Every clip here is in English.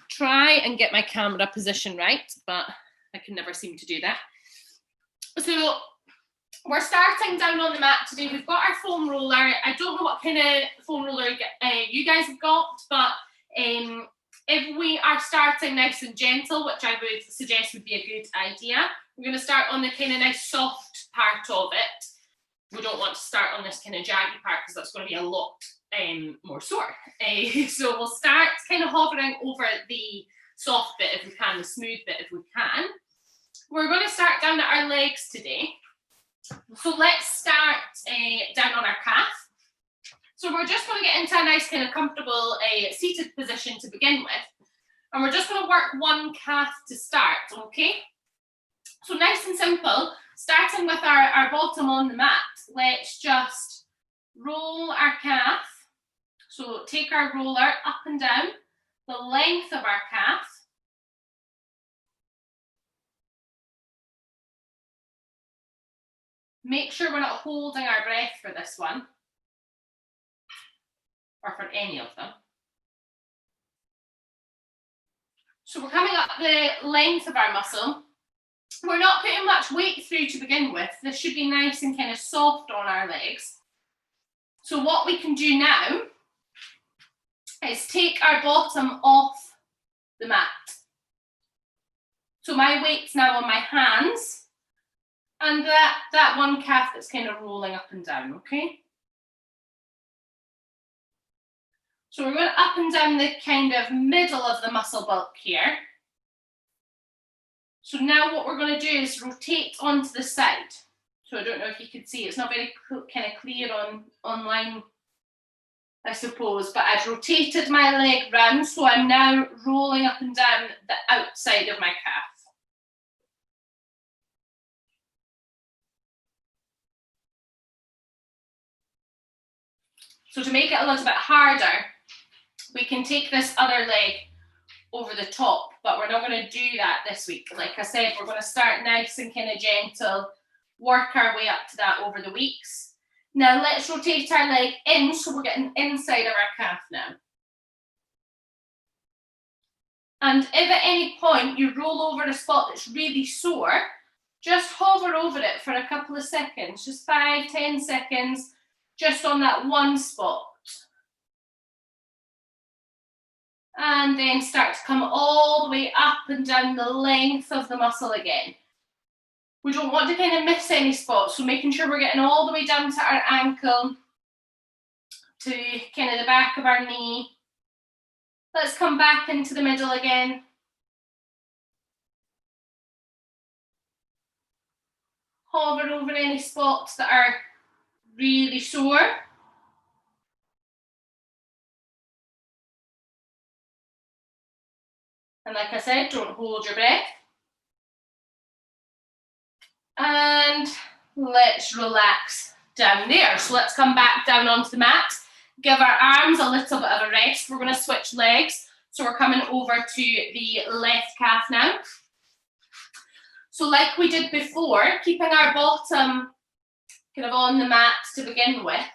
try and get my camera position right, but I can never seem to do that. So we're starting down on the mat today. We've got our foam roller. I don't know what kind of foam roller you guys have got, but if we are starting nice and gentle, which I would suggest would be a good idea, we're going to start on the kind of nice soft part of it. We don't want to start on this kind of jaggy part because that's going to be a lot more sore. So we'll start kind of hovering over the soft bit if we can, the smooth bit if we can. We're going to start down at our legs today. So let's start down on our calf. So we're just going to get into a nice kind of comfortable seated position to begin with. And we're just going to work one calf to start, okay? So nice and simple, starting with our bottom on the mat, let's just roll our calf. So take our roller up and down the length of our calf. Make sure we're not holding our breath for this one, or for any of them. So we're coming up the length of our muscle. We're not putting much weight through to begin with. This should be nice and kind of soft on our legs. So what we can do now is take our bottom off the mat. So my weight's now on my hands, and that one calf that's kind of rolling up and down, okay? So we're going up and down the kind of middle of the muscle bulk here. So now what we're going to do is rotate onto the side. So I don't know if you could see, it's not very kind of clear online, I suppose, but I've rotated my leg round, so I'm now rolling up and down the outside of my calf. So to make it a little bit harder, we can take this other leg over the top, but we're not going to do that this week. Like I said, we're going to start nice and kind of gentle, work our way up to that over the weeks. Now let's rotate our leg in, so we're getting inside of our calf now. And if at any point you roll over a spot that's really sore, just hover over it for a couple of seconds, just 5-10 seconds, just on that one spot. And then start to come all the way up and down the length of the muscle again. We don't want to kind of miss any spots, so making sure we're getting all the way down to our ankle, to kind of the back of our knee. Let's come back into the middle again. Hover over any spots that are really sore. And like I said, don't hold your breath. And let's relax down there. So let's come back down onto the mat. Give our arms a little bit of a rest. We're going to switch legs. So we're coming over to the left calf now. So like we did before, keeping our bottom kind of on the mat to begin with.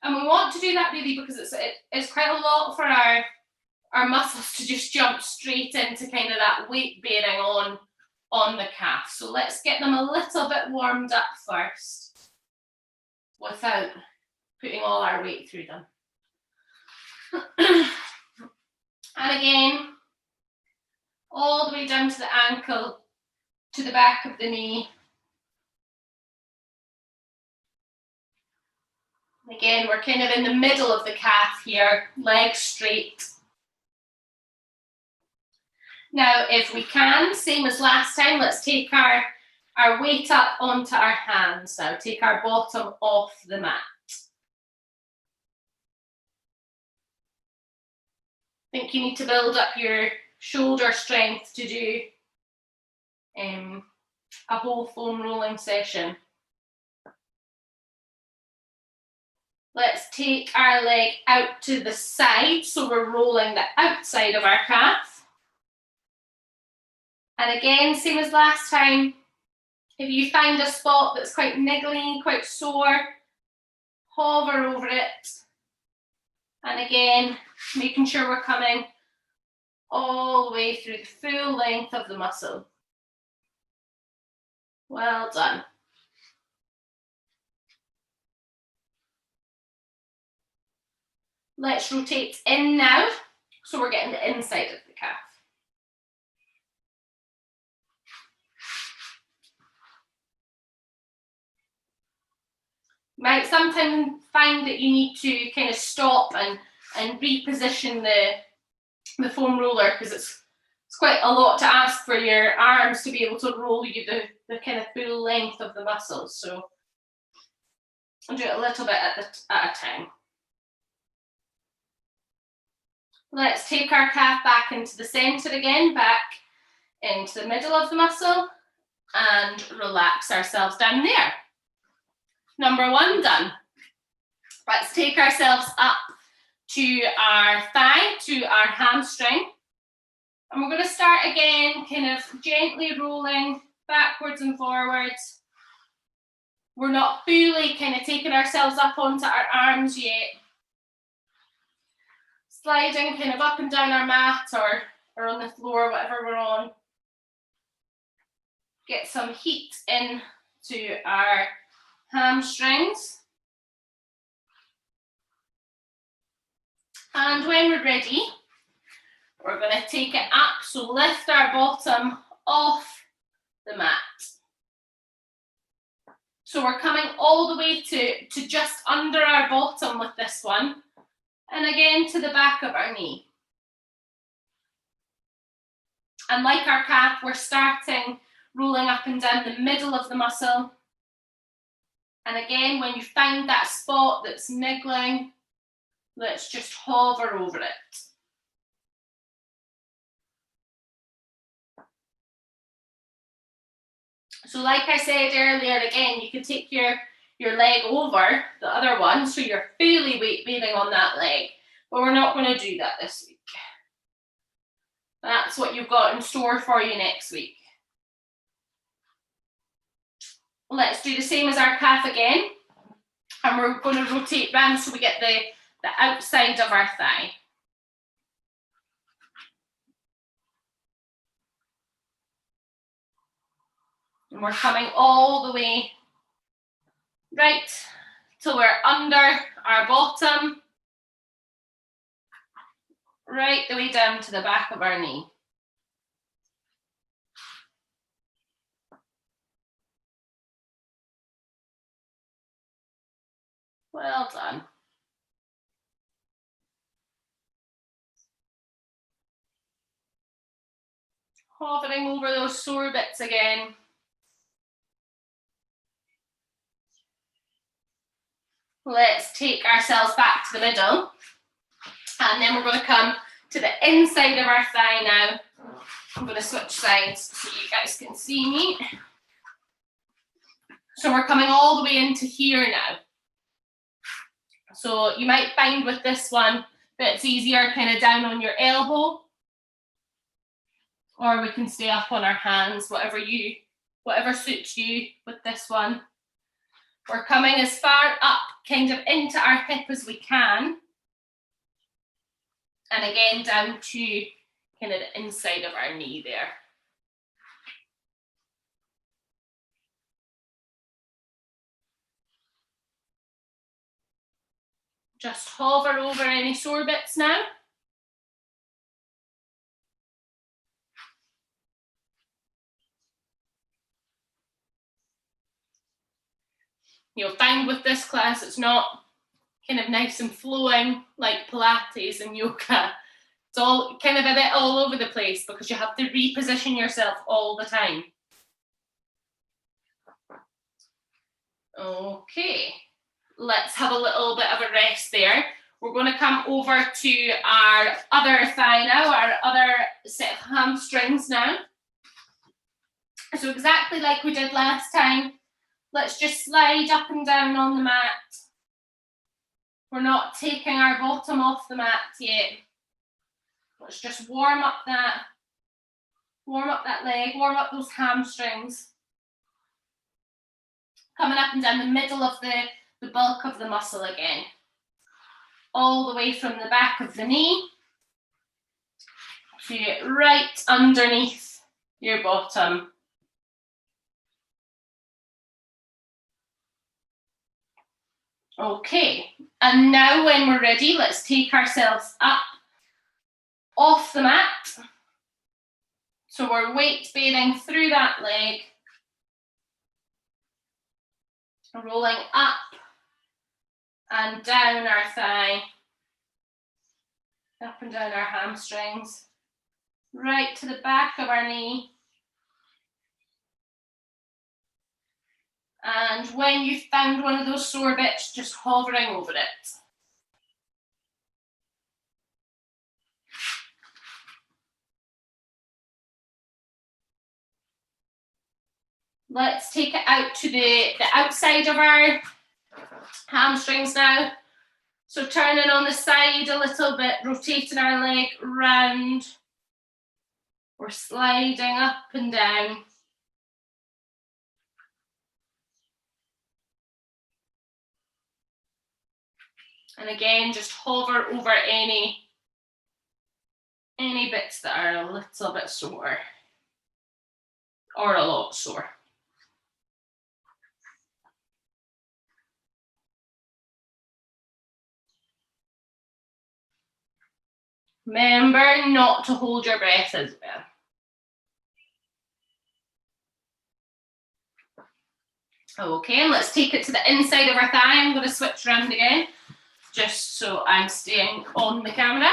And we want to do that really because it's quite a lot for our muscles to just jump straight into kind of that weight bearing on the calf. So let's get them a little bit warmed up first without putting all our weight through them. And again, all the way down to the ankle, to the back of the knee. Again, we're kind of in the middle of the calf here, legs straight. Now, if we can, same as last time, let's take our weight up onto our hands now. Take our bottom off the mat. I think you need to build up your shoulder strength to do a whole foam rolling session. Let's take our leg out to the side, so we're rolling the outside of our calf. And again, same as last time, if you find a spot that's quite niggly, quite sore, hover over it. And again, making sure we're coming all the way through the full length of the muscle. Well done. Let's rotate in now, so we're getting the inside of the calf. You might sometimes find that you need to kind of stop and reposition the foam roller, because it's quite a lot to ask for your arms to be able to roll you the kind of full length of the muscles. So I'll do it a little bit at a time. Let's take our calf back into the center again, back into the middle of the muscle, and relax ourselves down there. Number one done. Let's take ourselves up to our thigh, to our hamstring. And we're going to start again, kind of gently rolling backwards and forwards. We're not fully kind of taking ourselves up onto our arms yet. Sliding kind of up and down our mat or on the floor, whatever we're on. Get some heat in to our hamstrings. And when we're ready, we're going to take it up, so lift our bottom off the mat. So we're coming all the way to just under our bottom with this one, and again to the back of our knee. And like our calf, we're starting rolling up and down the middle of the muscle. And again, when you find that spot that's niggling, let's just hover over it. So like I said earlier, again, you can take your leg over the other one, so you're fully weight bearing on that leg, but we're not going to do that this week. That's what you've got in store for you next week. Let's do the same as our calf again, and we're going to rotate round so we get the outside of our thigh. And we're coming all the way right till we're under our bottom, right the way down to the back of our knee. Well done. Hovering over those sore bits again. Let's take ourselves back to the middle, and then we're going to come to the inside of our thigh now. I'm going to switch sides so you guys can see me. So we're coming all the way into here now. So you might find with this one that it's easier kind of down on your elbow, or we can stay up on our hands, whatever suits you with this one. We're coming as far up kind of into our hip as we can. And again, down to kind of the inside of our knee there. Just hover over any sore bits now. You'll find with this class, it's not kind of nice and flowing like Pilates and yoga. It's all kind of a bit all over the place because you have to reposition yourself all the time. Okay, let's have a little bit of a rest there. We're going to come over to our other thigh now, our other set of hamstrings now. So exactly like we did last time, let's just slide up and down on the mat. We're not taking our bottom off the mat yet. Let's just warm up that leg, warm up those hamstrings. Coming up and down the middle of the bulk of the muscle again. all the way from the back of the knee to right underneath your bottom. Okay, and now when we're ready, let's take ourselves up off the mat. So we're weight bearing through that leg, rolling up and down our thigh, up and down our hamstrings, right to the back of our knee. And when you've found one of those sore bits, just hovering over it. Let's take it out to the outside of our hamstrings now. So turning on the side a little bit, rotating our leg round. We're sliding up and down. And again, just hover over any bits that are a little bit sore or a lot sore. Remember not to hold your breath as well. Okay, and let's take it to the inside of our thigh. I'm going to switch around again, just so I'm staying on the camera.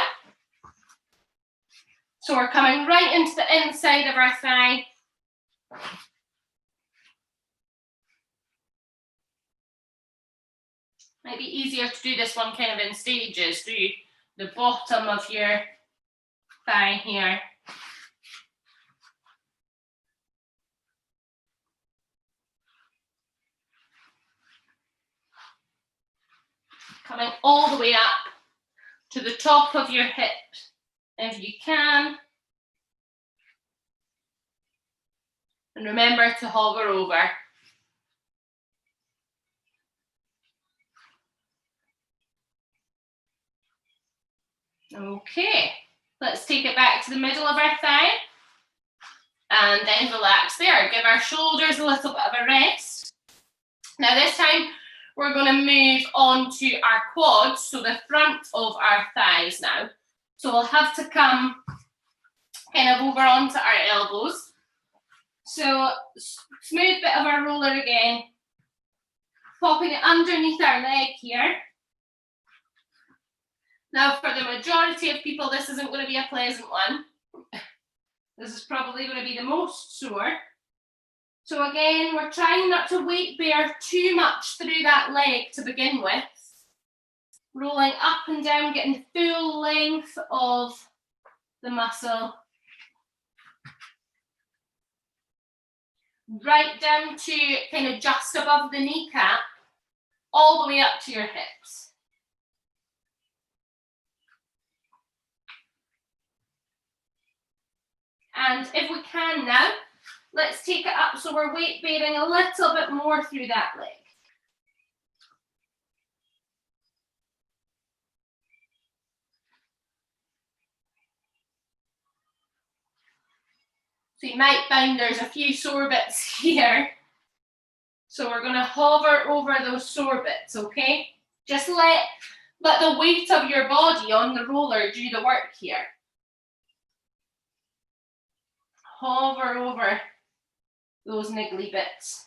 So we're coming right into the inside of our thigh. Might be easier to do this one kind of in stages. Do the bottom of your thigh here. Coming all the way up to the top of your hip if you can. And remember to hover over. Okay, let's take it back to the middle of our thigh and then relax there. Give our shoulders a little bit of a rest. Now this time we're going to move on to our quads, so the front of our thighs now. So we'll have to come kind of over onto our elbows. So smooth bit of our roller again, popping it underneath our leg here. Now for the majority of people, this isn't going to be a pleasant one. This is probably going to be the most sore. So again, we're trying not to weight bear too much through that leg to begin with. Rolling up and down, getting the full length of the muscle. Right down to kind of just above the kneecap, all the way up to your hips. And if we can now, let's take it up so we're weight bearing a little bit more through that leg. So you might find there's a few sore bits here. So we're going to hover over those sore bits, okay? Just let the weight of your body on the roller do the work here. Hover over those niggly bits.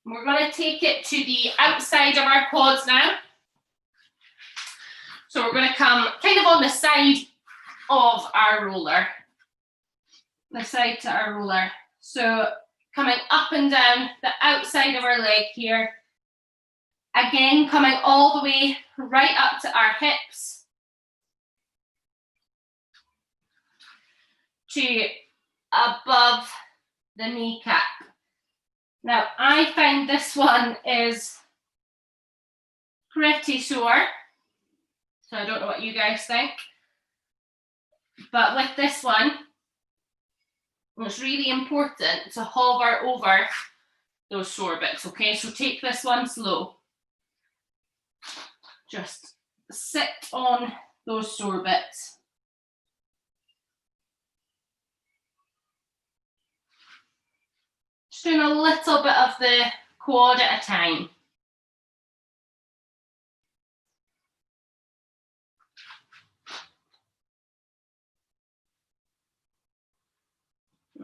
We're going to take it to the outside of our quads now. So we're going to come kind of on the side of our roller. The side to our roller. So coming up and down the outside of our leg here. Again, coming all the way right up to our hips. To above the kneecap. Now, I find this one is pretty sore, so I don't know what you guys think. But with this one, It's really important to hover over those sore bits, okay? So take this one slow. Just sit on those sore bits. Just doing a little bit of the quad at a time.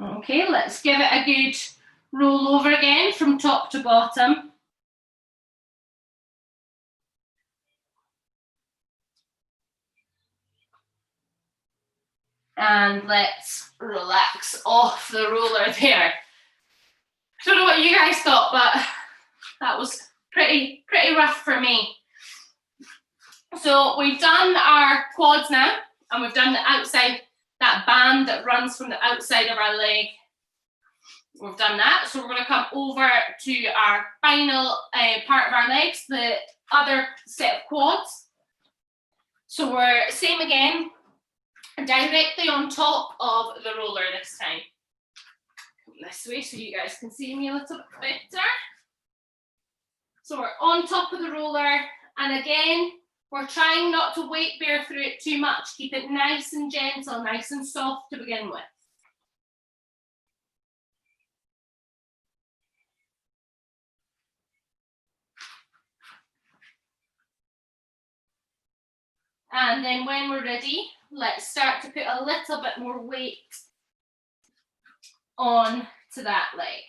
Okay, let's give it a good roll over again from top to bottom. And let's relax off the roller there. I don't know what you guys thought, but that was pretty rough for me. So we've done our quads now, and we've done the outside, that band that runs from the outside of our leg. We've done that, so we're going to come over to our final part of our legs, the other set of quads. So we're same again, directly on top of the roller this time. Come this way so you guys can see me a little bit better. So we're on top of the roller, and again, we're trying not to weight bear through it too much. Keep it nice and gentle, nice and soft to begin with. And then when we're ready, let's start to put a little bit more weight on to that leg.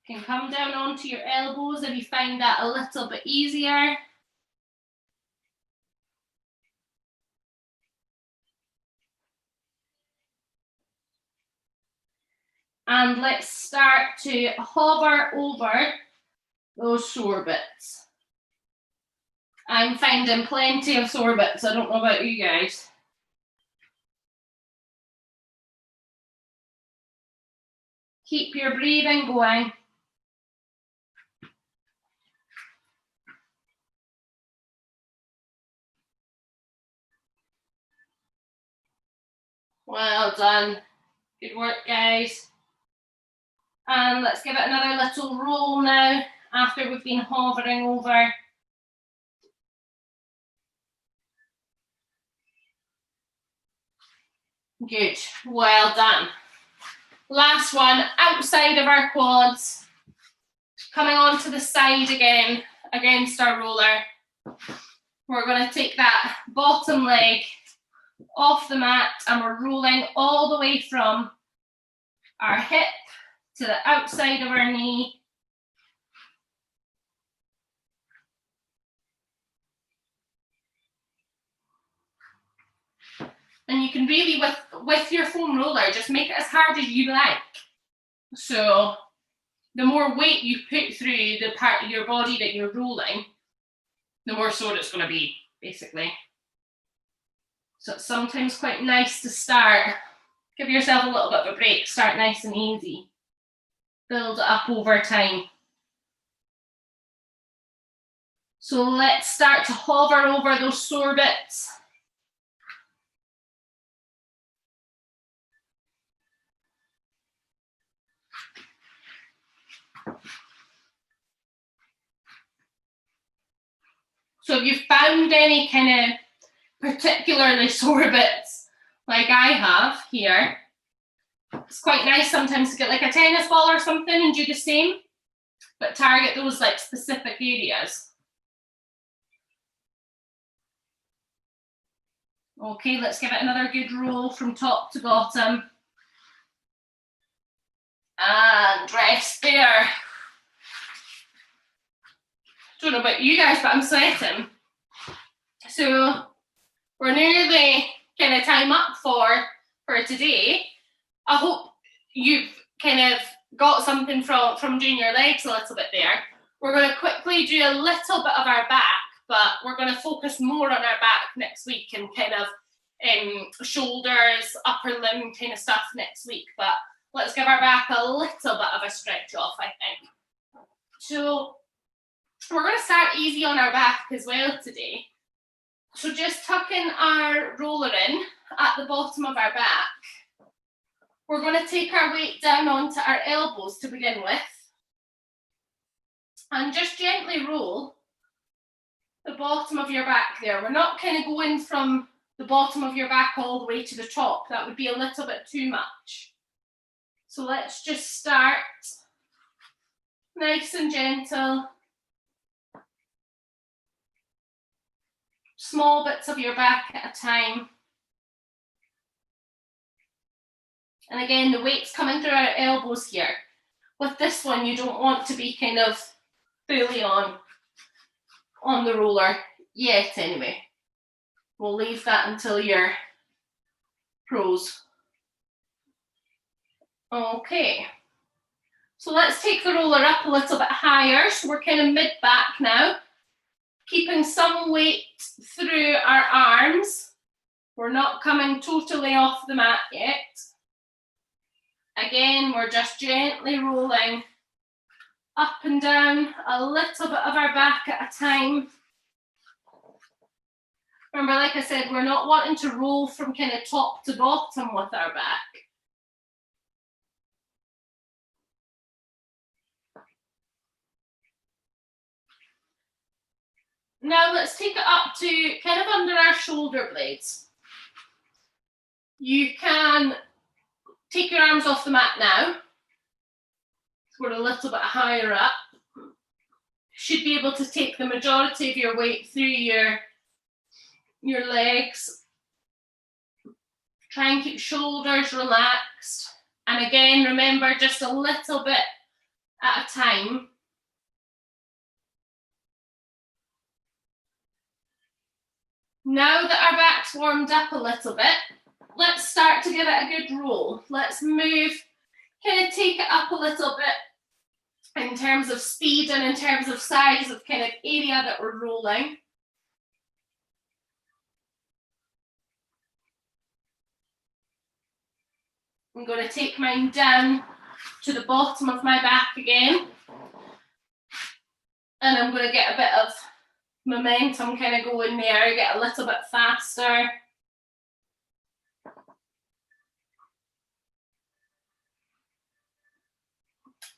You can come down onto your elbows if you find that a little bit easier. And let's start to hover over those sore bits. I'm finding plenty of sore bits. I don't know about you guys. Keep your breathing going. Well done. Good work, guys. And let's give it another little roll now after we've been hovering over. Good, well done. Last one, outside of our quads. Coming onto the side again, against our roller. We're going to take that bottom leg off the mat, and we're rolling all the way from our hip to the outside of our knee. And you can really, with your foam roller, just make it as hard as you like. So the more weight you put through the part of your body that you're rolling, the more sore it's going to be, basically. So it's sometimes quite nice to start. Give yourself a little bit of a break. Start nice and easy. Build it up over time. So let's start to hover over those sore bits. So if you've found any kind of particularly sore bits, like I have here, it's quite nice sometimes to get like a tennis ball or something and do the same, but target those like specific areas. Okay, let's give it another good roll from top to bottom. And rest there. Don't know about you guys, but I'm sweating. So we're nearly kind of time up for today. I hope you've kind of got something from doing your legs a little bit there. We're going to quickly do a little bit of our back, but we're going to focus more on our back next week and kind of shoulders, upper limb kind of stuff next week. But let's give our back a little bit of a stretch off, I think. So we're going to start easy on our back as well today. So just tucking our roller in at the bottom of our back, we're going to take our weight down onto our elbows to begin with, and just gently roll the bottom of your back there. We're not kind of going from the bottom of your back all the way to the top. That would be a little bit too much. So let's just start nice and gentle. Small bits of your back at a time. And again, the weight's coming through our elbows here. With this one, you don't want to be kind of fully on the roller yet anyway. We'll leave that until you're pros. Okay. So let's take the roller up a little bit higher. So we're kind of mid-back now. Keeping some weight through our arms. We're not coming totally off the mat yet. Again, we're just gently rolling up and down a little bit of our back at a time. Remember, like I said, we're not wanting to roll from kind of top to bottom with our back. Now let's take it up to kind of under our shoulder blades. You can take your arms off the mat now. We're a little bit higher up. Should be able to take the majority of your weight through your legs. Try and keep shoulders relaxed. And again, remember, just a little bit at a time. Now that our back's warmed up a little bit, let's start to give it a good roll. Let's move, kind of take it up a little bit in terms of speed and in terms of size of kind of area that we're rolling. I'm going to take mine down to the bottom of my back again. And I'm going to get a bit of momentum kind of going there, get a little bit faster.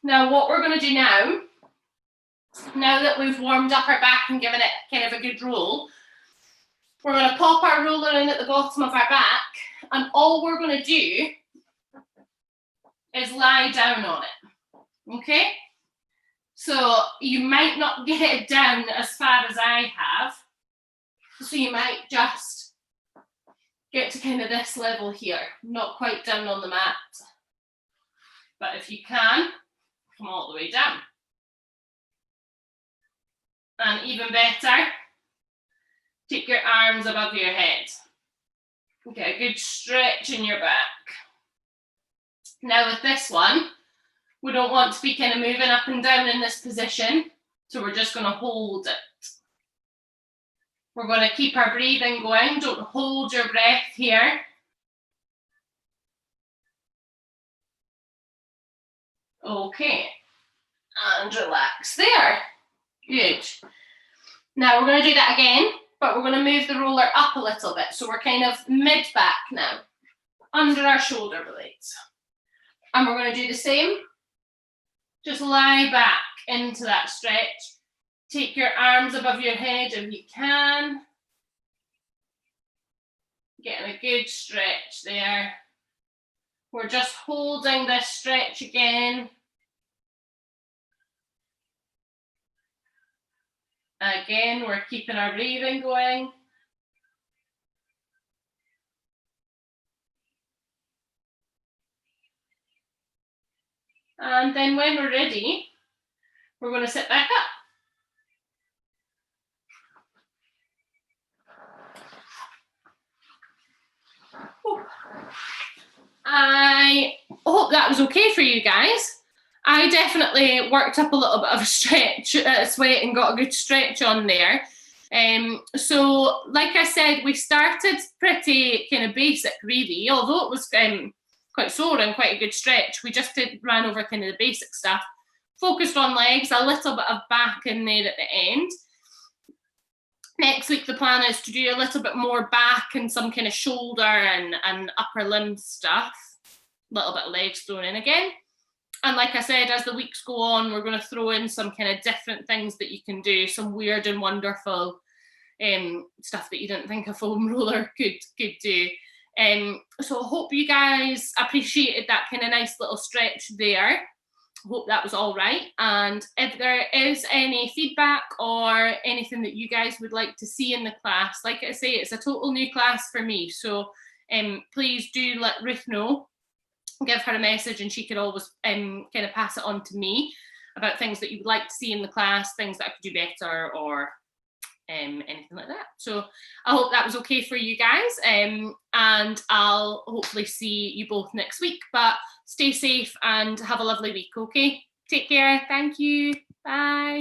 Now what we're going to do now that we've warmed up our back and given it kind of a good roll, we're going to pop our roller in at the bottom of our back, and all we're going to do is lie down on it, okay? So you might not get it down as far as I have, so you might just get to kind of this level here, not quite down on the mat. But if you can, come all the way down. And even better, take your arms above your head. Get a good stretch in your back. Now with this one, we don't want to be kind of moving up and down in this position, so we're just going to hold it. We're going to keep our breathing going. Don't hold your breath here. Okay, and relax there. Good. Now we're going to do that again, but we're going to move the roller up a little bit. So we're kind of mid-back now, under our shoulder blades. And we're going to do the same. Just lie back into that stretch. Take your arms above your head if you can. Getting a good stretch there. We're just holding this stretch again. Again, we're keeping our breathing going. And then when we're ready, we're going to sit back up. I hope that was okay for you guys. I definitely worked up a little bit of a stretch, sweat, and got a good stretch on there. So like I said, we started pretty kind of basic really, although it was quite sore and quite a good stretch. We just ran over kind of the basic stuff, focused on legs, a little bit of back in there at the end. next week the plan is to do a little bit more back and some kind of shoulder and upper limb stuff, a little bit of legs thrown in again. And like I said, as the weeks go on, we're going to throw in some kind of different things that you can do, some weird and wonderful stuff that you didn't think a foam roller could do. So I hope you guys appreciated that kind of nice little stretch there. Hope that was all right. And if there is any feedback or anything that you guys would like to see in the class, like I say, it's a total new class for me. So please do let Ruth know. Give her a message and she could always kind of pass it on to me about things that you would like to see in the class, things that I could do better, or anything like that. So I hope that was okay for you guys, and I'll hopefully see you both next week. But stay safe and have a lovely week, okay? Take care. Thank you. Bye.